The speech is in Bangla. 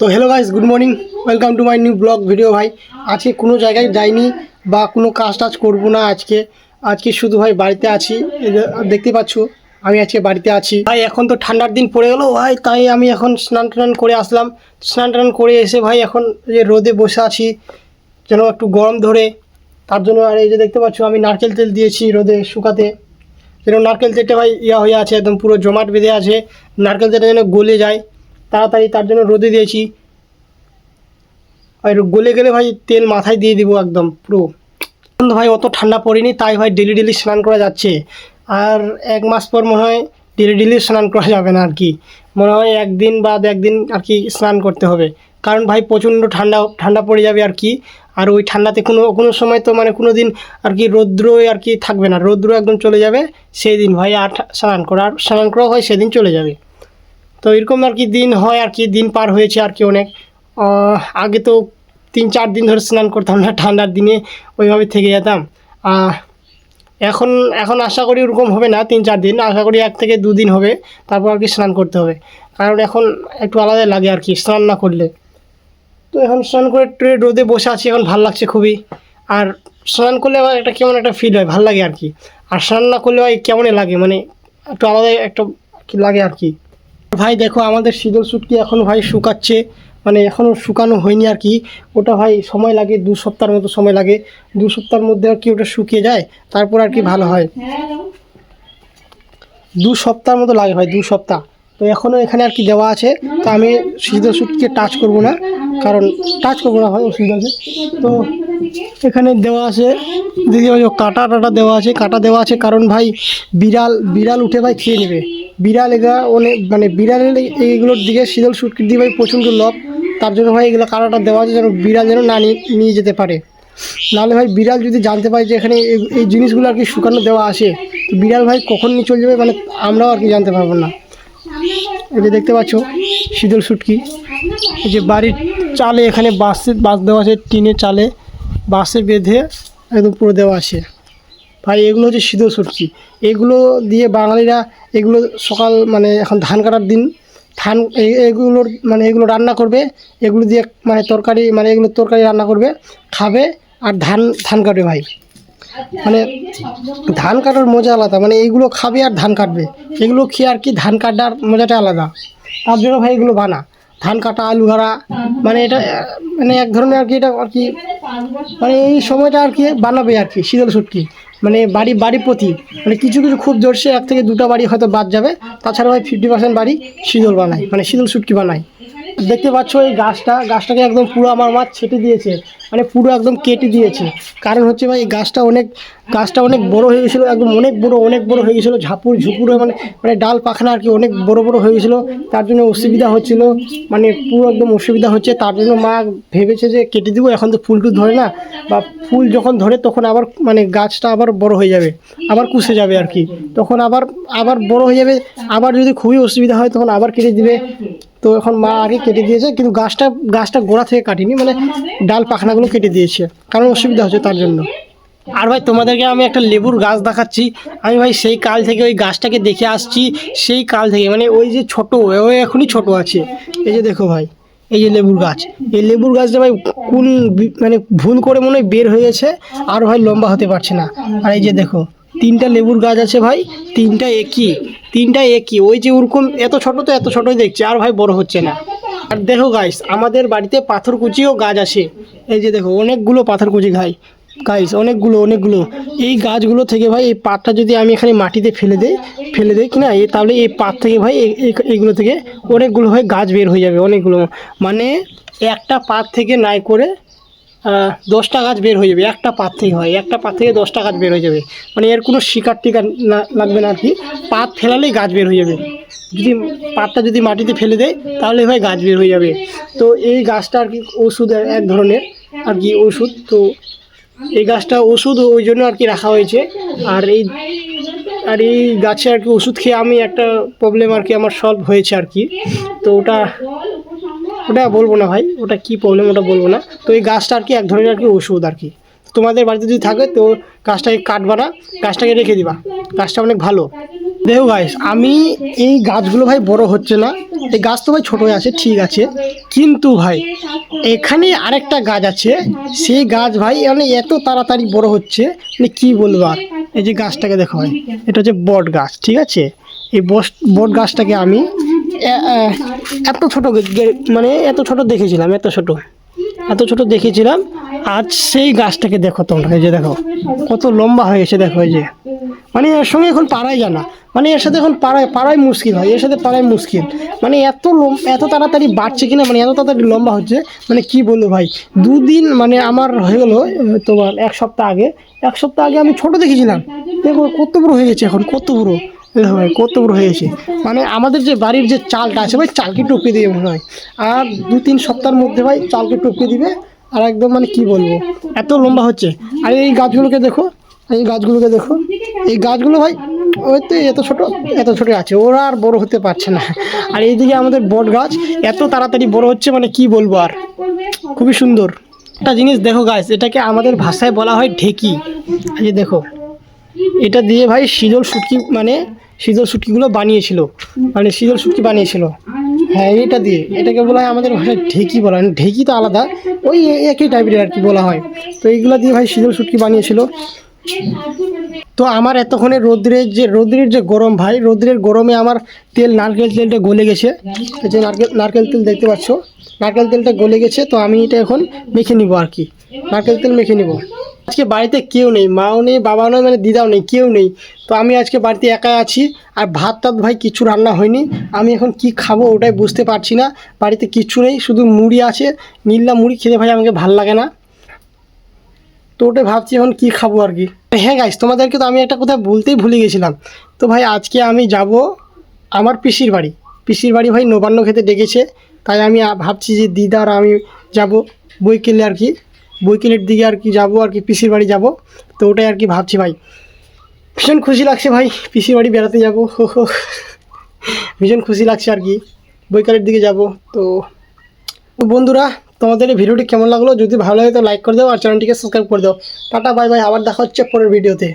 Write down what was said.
তো hello guys, good morning, welcome to my new blog video. ভাই আজকে কোনো জায়গায় যাইনি বা কোনো কাজ টাজ করবো না। আজকে শুধু ভাই বাড়িতে আছি। দেখতে পাচ্ছ আমি আজকে বাড়িতে আছি ভাই। এখন তো ঠান্ডার দিন পড়ে গেলো ভাই, তাই আমি এখন স্নান টান করে আসলাম। স্নান টান করে এসে ভাই এখন যে রোদে বসে আছি যেন একটু গরম ধরে, তার জন্য। আর এই যে দেখতে পাচ্ছ আমি নারকেল তেল দিয়েছি রোদে শুকাতে, যেন নারকেল তেলটা ভাই হয়ে আছে, একদম পুরো জমাট বেঁধে আছে। নারকেল তেলটা যেন গলে যায় তাড়াতাড়ি, তার জন্য রোদে দিয়েছি। আর গলে গেলে ভাই তেল মাথায় দিয়ে দিব একদম পুরো। ভাই অত ঠান্ডা পড়েনি, তাই ভাই ডেলি স্নান করা যাচ্ছে। আর 1 মাস পর মনে হয় ডেলি স্নান করা যাবে না আর কি। মনে হয় একদিন বাদ একদিন আর কি স্নান করতে হবে, কারণ ভাই প্রচণ্ড ঠান্ডা পড়ে যাবে আর কি। আর ওই ঠান্ডাতে কোনো সময় তো মানে কোনো দিন আর কি রৌদ্র আর কি থাকবে না, রৌদ্র একদম চলে যাবে। সেই দিন ভাই আর স্নান করা হয় সেদিন চলে যাবে। তো এরকম আর কি দিন হয় আর কি, দিন পার হয়েছে আর কি অনেক। আগে তো 3-4 দিন ধরে স্নান করতাম না, ঠান্ডার দিনে ওইভাবে থেকে যেতাম। এখন আশা করি ওরকম হবে না, 3-4 দিন, আশা করি 1 থেকে 2 দিন হবে, তারপর আর কি স্নান করতে হবে। কারণ এখন একটু আলাদা লাগে আর কি স্নান না করলে। তো এখন স্নান করে ট্রে রোদে বসে আছি, এখন ভালো লাগছে খুবই। আর স্নান করলে আবার একটা কেমন একটা ফিল হয়, ভালো লাগে আর কি। আর স্নান না করলে ভাই কেমনই লাগে, মানে একটু আলাদা একটা কি লাগে আর কি। ভাই দেখো আমাদের শীতল শুটকি এখন ভাই শুকাচ্ছে, মানে এখনও শুকানো হয়নি আর কি। ওটা ভাই সময় লাগে, 2 সপ্তাহের মতো সময় লাগে। 2 সপ্তাহের মধ্যে আর কি ওটা শুকিয়ে যায়, তারপর আর কি ভালো হয়। 2 সপ্তাহের মতো লাগে ভাই, 2 সপ্তাহ। তো এখনও এখানে আর কি দেওয়া আছে। তো আমি শীতল শুটকিকে টাচ করবো না, কারণ টাচ করবো না ভাই, অসুবিধা আছে। তো এখানে দেওয়া আছে, দিদি ভাই কাটা দেওয়া আছে, কারণ ভাই বিড়াল উঠে ভাই খেয়ে নেবে। বিড়াল এগুলো অনেক, মানে বিড়ালের এইগুলোর দিকে শীতল শুটকির দিয়ে ভাই প্রচণ্ড লোভ। তার জন্য ভাই এগুলো কাটাটা দেওয়া আছে, যেন বিড়াল যেন না নিয়ে যেতে পারে। নাহলে ভাই বিড়াল যদি জানতে পারে যে এখানে এই জিনিসগুলো আর কি শুকানো দেওয়া আছে, তো বিড়াল ভাই কখন নিয়ে চলে যাবে, মানে আমরাও আর কি জানতে পারবো না। এই যে দেখতে পাচ্ছ শীতল শুটকি, এই যে বাড়ির চালে এখানে বাঁশ দেওয়া আছে, টিনের চালে বাঁশে বেঁধে একদম পুরো দেওয়া আছে ভাই। এগুলো হচ্ছে শীতল শুটকি। এগুলো দিয়ে বাঙালিরা এগুলো সকাল, মানে এখন ধান কাটার দিন, এগুলো রান্না করবে, এগুলো দিয়ে মানে তরকারি, মানে এগুলো তরকারি রান্না করবে, খাবে আর ধান কাটবে ভাই। মানে ধান কাটার মজা আলাদা, মানে এইগুলো খাবে আর ধান কাটবে, এগুলো খেয়ে আর কি ধান কাটার মজাটা আলাদা। তার জন্য ভাই এগুলো ধান কাটা, আলু ভাড়া, মানে এটা মানে এক ধরনের আর কি, এটা আর কি মানে এই সময়টা আর কি বানাবে আর কি শীতল শুটকি। মানে বাড়ি প্রতি, মানে কিছু খুব জোরসে 1 থেকে 2টা বাড়ি হয়তো বাদ যাবে, তাছাড়া ভাই 50% বাড়ি শীতল বানায়, মানে শীতল শুটকি বানায়। দেখতে পাচ্ছ এই গাছটাকে একদম পুরো আমার মা ছেটে দিয়েছে, মানে পুরো একদম কেটে দিয়েছে। কারণ হচ্ছে ভাই এই গাছটা অনেক বড় হয়ে গেছিলো, একদম অনেক বড় হয়ে গেছিলো, ঝুপুরে, মানে ডাল পাখনা আর কি অনেক বড় হয়ে গেছিলো। তার জন্য অসুবিধা হচ্ছিলো, মানে পুরো একদম অসুবিধা হচ্ছে। তার জন্য মা ভেবেছে যে কেটে দিব, এখন তো ফুল টুল ধরে না, বা ফুল যখন ধরে তখন আবার মানে গাছটা আবার বড় হয়ে যাবে, আবার কুষে যাবে আর কি, তখন আবার বড় হয়ে যাবে। আবার যদি খুবই অসুবিধা হয় তখন আবার কেটে দিবে। তো এখন মা আগে কেটে দিয়েছে, কিন্তু গাছটা গোড়া থেকে কাটিনি, মানে ডাল পাখনাগুলো কেটে দিয়েছে, কারণ অসুবিধা হচ্ছে তার জন্য। আর ভাই তোমাদেরকে আমি একটা লেবুর গাছ দেখাচ্ছি। আমি ভাই সেই কাল থেকে ওই গাছটাকে দেখে আসছি, সেই কাল থেকে, মানে ওই যে ছোট, ওই এখনই ছোট আছে। এই যে দেখো ভাই, এই যে লেবুর গাছ, এই লেবুর গাছটা ভাই মানে ভুল করে মনে হয় বের হয়ে গেছে, আর ভাই লম্বা হতে পারছে না। আর এই যে দেখো 3টা লেবুর গাছ আছে ভাই, 3টা একই, ওই যে ওরকম এত ছোটই দেখছে, আর ভাই বড় হচ্ছে না। আর দেখো গাইস, আমাদের বাড়িতে পাথরকুচিও গাছ আছে। এই যে দেখো অনেকগুলো পাথরকুচি গাইস, অনেকগুলো। এই গাছগুলো থেকে ভাই এই পাতটা যদি আমি এখানে মাটিতে ফেলে দেই কিনা, তাহলে এই পাত থেকে ভাই এইগুলো থেকে অনেকগুলো ভাই গাছ বের হয়ে যাবে, অনেকগুলো। মানে একটা পাত থেকে নাই করে 10টা গাছ বের হয়ে যাবে, একটা পাত থেকে হয়, একটা পাত থেকে 10টা গাছ বের হয়ে যাবে। মানে এর কোনো শিকার টিকার না লাগবে না আর কি, পাত ফেলালেই গাছ বের হয়ে যাবে। যদি পাতটা যদি মাটিতে ফেলে দেয় তাহলে ভাই গাছ বের হয়ে যাবে। তো এই গাছটা আর কি ওষুধ, এক ধরনের আর কি ওষুধ। তো এই গাছটা ওষুধ ওই জন্য আর কি রাখা হয়েছে। আর এই গাছে আর কি ওষুধ খেয়ে আমি একটা প্রবলেম আর কি আমার সলভ হয়েছে আর কি। তো ওটা বলবো না ভাই, ওটা কি প্রবলেম ওটা বলবো না। তো এই গাছটা আর কি এক ধরনের আর কি ওষুধ আর কি। তোমাদের বাড়িতে যদি থাকে তো গাছটাকে কাটবা না, গাছটাকে রেখে দিবা, গাছটা অনেক ভালো। দেখো গাইস, আমি এই গাছগুলো ভাই বড় হচ্ছে না, এই গাছ তো ভাই ছোট আছে ঠিক আছে, কিন্তু ভাই এখানে আরেকটা গাছ আছে, সেই গাছ ভাই মানে এত তাড়াতাড়ি বড় হচ্ছে মানে কি বলবো আর। এই যে গাছটাকে দেখো ভাই, এটা হচ্ছে বট গাছ, ঠিক আছে। এই বট গাছটাকে আমি এত ছোট মানে এত ছোট দেখেছিলাম, এত ছোট দেখেছিলাম। আজ সেই গাছটাকে দেখো তোমরা, এই যে দেখো কত লম্বা হয়েছে, দেখো এই যে, মানে এর সঙ্গে এখন পারাই যায় না, মানে এর সাথে এখন পারাই মুশকিল হয়, এর সাথে পারাই মুশকিল, মানে এত তাড়াতাড়ি বাড়ছে কিনা, মানে এত তাড়াতাড়ি লম্বা হচ্ছে, মানে কি বলবো ভাই। দুদিন মানে আমার হয়ে গেলো তোমার এক সপ্তাহ আগে আমি ছোট দেখেছিলাম, দেখো কত বড় হয়ে গেছে এখন, কত বড় দেখো ভাই, কত বড় হয়ে গেছে। মানে আমাদের যে বাড়ির যে চালটা আছে ভাই, চালকে টপকে দিবে মনে হয়, আর 2-3 সপ্তাহের মধ্যে ভাই চালকে টপকে দিবে, আর একদম মানে কি বলবো এত লম্বা হচ্ছে। আর এই গাছগুলোকে দেখো, এই গাছগুলো ভাই ওই তো এত ছোট আছে, ওরা আর বড় হতে পারছে না। আর এইদিকে আমাদের বট গাছ এত তাড়াতাড়ি বড় হচ্ছে, মানে কি বলবো আর, খুবই সুন্দর একটা জিনিস। দেখো গাছ, এটাকে আমাদের ভাষায় বলা হয় ঢেকি। এই যে দেখো, এটা দিয়ে ভাই শীতল শুটকিগুলো বানিয়েছিল, মানে শীতল শুটকি বানিয়েছিল। হ্যাঁ, এটাকে বলা হয় আমাদের ভাষায় ঢেকি বলা হয়, ঢেকি তো আলাদা, ওই একই টাইপের আর কি বলা হয়। তো এইগুলো দিয়ে ভাই শীতল শুটকি বানিয়েছিল। তো আমার এতক্ষণে রোদ্রের যে গরম ভাই, রোদ্রের গরমে আমার নারকেল তেলটা গলে গেছে, এই যে নারকেল তেল দেখতে পাচ্ছ, নারকেল তেলটা গলে গেছে। তো আমি এটা এখন মেখে নিব আর কি, নারকেল তেল মেখে নিব। আজকে বাড়িতে কেউ নেই, মাও নেই, বাবাও নেই, মানে দিদাও নেই, কেউ নেই। তো আমি আজকে বাড়িতে একাই আছি, আর ভাত টাত ভাই কিছু রান্না হয়নি। আমি এখন কি খাবো ওটাই বুঝতে পারছি না, বাড়িতে কিচ্ছু নেই, শুধু মুড়ি আছে, নীলা মুড়ি খেতে ভাই আমাকে ভাল লাগে না। তো ওটাই ভাবছি এখন কী খাবো আর কি। হ্যাঁ গাইস, তোমাদেরকে তো আমি একটা কথা বলতেই ভুলে গেছিলাম। তো ভাই আজকে আমি যাব আমার পিসির বাড়ি ভাই নবান্ন খেতে ডেকেছে, তাই আমি ভাবছি যে দিদা আর আমি যাব বৈকেলে আর কি, বৈকেলের দিকে আর কি যাবো আর কি, পিসির বাড়ি যাব। তো ওটাই আর কি ভাবছি ভাই, ভীষণ খুশি লাগছে ভাই, পিসির বাড়ি বেড়াতে যাবো, ভীষণ খুশি লাগছে আর কি, বৈকালের দিকে যাব। তো বন্ধুরা, তোমাদের এই ভিডিওটি কেমন লাগলো, যদি ভালো লাগে তো লাইক করে দাও, আর চ্যানেলটিকে সাবস্ক্রাইব করে দাও। টাটা বাই বাই, আবার দেখা হচ্ছে পরের ভিডিওতে।